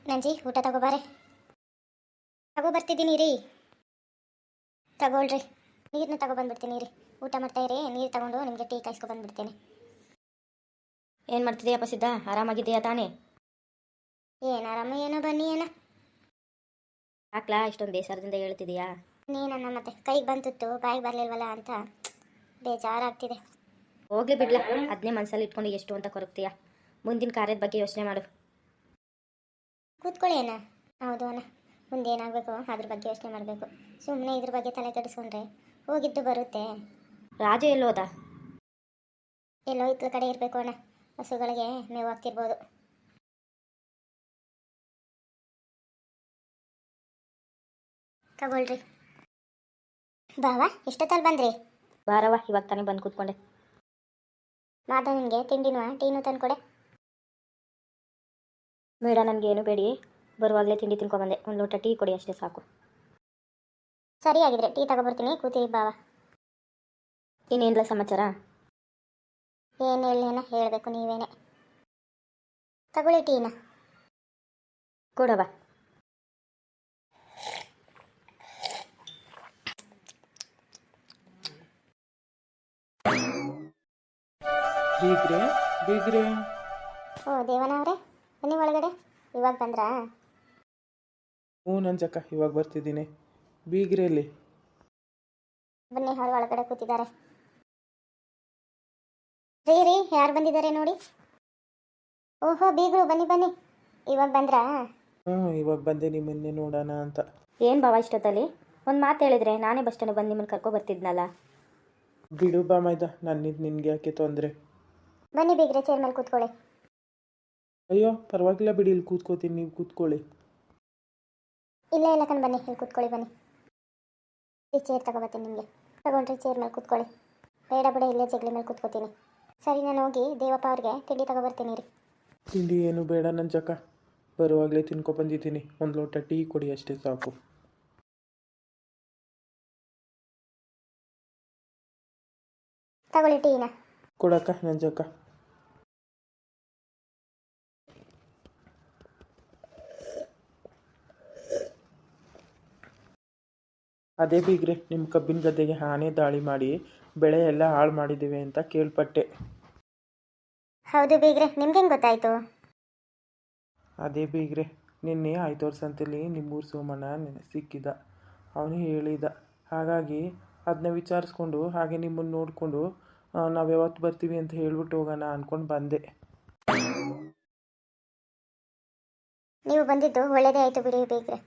ನಂಜಿ ಊಟ ತಗೋಬಾರೆ. ಬರ್ತಿದ್ದೀನಿ ರೀ. ತಗೊಳ್ರಿ, ನೀರನ್ನ ತಗೊಬಂದ್ಬಿಡ್ತೀನಿ ರೀ. ಊಟ ಮಾಡ್ತಾ ಇರಿ, ನೀರು ತಗೊಂಡು ನಿಮಗೆ ಟೀ ಕಾಯಿಸ್ಕೊಬಂದ್ಬಿಡ್ತೇನೆ. ಏನು ಮಾಡ್ತಿದ್ದೀಯಪ್ಪ ಸಿದ್ಧ? ಆರಾಮಾಗಿದೆಯಾ ತಾನೇ? ಏನು ಆರಾಮ, ಏನೋ ಬನ್ನಿ ಏನೋ. ಯಾಕ್ಲಾ ಇಷ್ಟೊಂದು ಬೇಸರದಿಂದ ಹೇಳ್ತಿದೀಯಾ? ನೀನನ್ನ ಮತ್ತೆ ಕೈಗೆ ಬಂತುತ್ತು ಬಾಯಿಗೆ ಬರಲಿಲ್ವಲ್ಲ ಅಂತ ಬೇಜಾರಾಗ್ತಿದೆ. ಹೋಗ್ಲಿ ಬಿಡ್ಲಾ, ಅದನ್ನೇ ಮನಸ್ಸಲ್ಲಿ ಇಟ್ಕೊಂಡು ಎಷ್ಟು ಅಂತ ಕೊರಗ್ತೀಯಾ? ಮುಂದಿನ ಕಾರ್ಯದ ಬಗ್ಗೆ ಯೋಚನೆ ಮಾಡು. ಕೂತ್ಕೊಳ್ಳಿ ಅಣ್ಣ. ಹೌದು ಅಣ್ಣ, ಮುಂದೇನಾಗಬೇಕು ಅದ್ರ ಬಗ್ಗೆ ಯೋಚನೆ ಮಾಡಬೇಕು. ಸುಮ್ಮನೆ ಇದ್ರ ಬಗ್ಗೆ ತಲೆ ಕೆಡಿಸ್ಕೊಂಡ್ರೆ ಹೋಗಿದ್ದು ಬರುತ್ತೆ. ರಾಜ ಎಲ್ಲೋದ? ಎಲ್ಲೋ ಇತ್ಲ ಕಡೆ ಇರಬೇಕು ಅಣ್ಣ. ಹಸುಗಳಿಗೆ ಮೇವು ಹಾಕ್ತಿರ್ಬೋದು. ತಗೊಳ್ರಿ. ಬಾವಾ, ಎಷ್ಟೊತ್ತಲ್ಲಿ ಬಂದ್ರಿ? ಬಾರವ್ವ, ಇವಾಗ ತಾನೇ ಬಂದು ಕೂತ್ಕೊಂಡೆ. ಮಾದ ನಿನಗೆ ತಿಂಡಿನೂ ಟೀನು ತಂದ್ಕೊಡೆ. ಬೇಡ, ನನಗೇನು ಬೇಡಿ. ಬರುವಾಗಲೇ ತಿಂಡಿ ತಿನ್ಕೊಬಂದೆ. ಒಂದು ಲೋಟ ಟೀ ಕೊಡಿ, ಅಷ್ಟೇ ಸಾಕು. ಸರಿ ಆಗಿದ್ರೆ ಟೀ ತಗೊಬರ್ತೀನಿ, ಕೂತಿರಿ ಬಾವ. ಇನ್ನೇನಿಲ್ಲ ಸಮಾಚಾರ? ಏನು ಹೇಳೇನ, ಹೇಳಬೇಕು ನೀವೇನೆ. ತಗೊಳ್ಳಿ ಟೀನ. ಕೊಡವ. ಬೀಗ್ರೆ ಬೀಗ್ರೆ. ಓ ದೇವನವರೇ, ಬನ್ನಿ ಒಳಗಡೆ. ಇವಾಗ ಬಂದ್ರಾ? ಹ್ಞೂ ನಂಜಕ್ಕ, ಇವಾಗ ಬರ್ತಿದ್ದೀನಿ. ಬೀಗ್ರೆಯಲ್ಲಿ? ಬನ್ನಿ, ಅವ್ರು ಒಳಗಡೆ ಕೂತಿದ್ದಾರೆ. ರೀ ರೀ, ಯಾರು ಬಂದಿದ್ದಾರೆ ನೋಡಿ. ಓಹೋ ಬೀಗರು, ಬನ್ನಿ ಬನ್ನಿ. ಇವಾಗ ಬಂದ್ರಾ? ಹ್ಞೂ, ಇವಾಗ ಬಂದೆ ನಿಮ್ಮನ್ನೇ ನೋಡೋಣ ಅಂತ. ಏನು ಬಾವ ಇಷ್ಟೊತ್ತಲ್ಲಿ? ಒಂದು ಮಾತು ಹೇಳಿದ್ರೆ ನಾನೇ ಬಸ್ ಸ್ಟ್ಯಾಂಡ್ ಬಂದು ನಿಮ್ಮನ್ನು ಕರ್ಕೊಬರ್ತಿದ್ನಲ್ಲ. ಬಿಡು ಬಾ ಮೈದ, ನನ್ನಿಂದ ನಿನ್ಗೆ ಯಾಕೆ ತೊಂದರೆ? ಬನ್ನಿ ಬೀಗ್ರೆ, ಚೇರ್ ಮೇಲೆ ಕೂತ್ಕೊಳ್ಳಿ. ಅಯ್ಯೋ ಪರವಾಗಿಲ್ಲ ಬಿಡಿ, ಇಲ್ಲಿ ಕೂತ್ಕೋತೀನಿ, ನೀವು ಕೂತ್ಕೊಳ್ಳಿ. ಇಲ್ಲ ಇಲ್ಲ ಕಣ್, ಬನ್ನಿ ಇಲ್ಲಿ ಕೂತ್ಕೊಳ್ಳಿ. ಬನ್ನಿ, ಈ ಚೇರ್ ತಗೋಬತ್ತೀನಿ ನಿಮಗೆ. ತಗೊಂಡ್ರಿ, ಚೇರ್ ಮೇಲೆ ಕೂತ್ಕೊಳ್ಳಿ. ಬೇಡ ಬೇಡ, ಇಲ್ಲೇ ಜಗಲಿ ಮೇಲೆ ಕೂತ್ಕೋತೀನಿ. ಸರಿ, ನಾನು ಹೋಗಿ ದೇವಪ್ಪ ಅವ್ರಿಗೆ ತಿಂಡಿ ತಗೋಬರ್ತೀನಿ ರೀ. ತಿಂಡಿ ಏನು ಬೇಡ ನಂಜಕ್ಕ, ಬರುವಾಗಲೇ ತಿನ್ಕೊಬಂದಿದ್ದೀನಿ. ಒಂದು ಲೋಟ ಟೀ ಕೊಡಿ, ಅಷ್ಟೇ ಸಾಕು. ತಗೊಳ್ಳಿ ಟೀನ. ಕೊಡಕ್ಕ ನಂಜಕ್ಕ. ಅದೇ ಬೀಗ್ರೆ, ನಿಮ್ಮ ಕಬ್ಬಿನ ಗದ್ದೆಗೆ ಆನೆ ದಾಳಿ ಮಾಡಿ ಬೆಳೆ ಎಲ್ಲ ಹಾಳು ಮಾಡಿದ್ದೇವೆ ಅಂತ ಕೇಳ್ಪಟ್ಟೆ. ಹೌದು ಬೀಗ್ರೆ, ನಿಮ್ಗೆ ಹೆಂಗೆ ಗೊತ್ತಾಯಿತು? ಅದೇ ಬೀಗ್ರೆ, ನಿನ್ನೆ ಆಯ್ತೋರ್ ಸಂತೆಲಿ ನಿಮ್ಮೂರು ಸೋಮಣ್ಣ ಸಿಕ್ಕಿದ. ಅವನು ಹೇಳಿದ. ಹಾಗಾಗಿ ಅದನ್ನ ವಿಚಾರಿಸ್ಕೊಂಡು ಹಾಗೆ ನಿಮ್ಮನ್ನು ನೋಡಿಕೊಂಡು ನಾವು ಯಾವತ್ತು ಬರ್ತೀವಿ ಅಂತ ಹೇಳ್ಬಿಟ್ಟು ಹೋಗೋಣ ಅಂದ್ಕೊಂಡು ಬಂದೆ. ನೀವು ಬಂದಿದ್ದು ಒಳ್ಳೇದೇ ಆಯಿತು ಬಿಡಿ ಬೀಗ್ರೆ.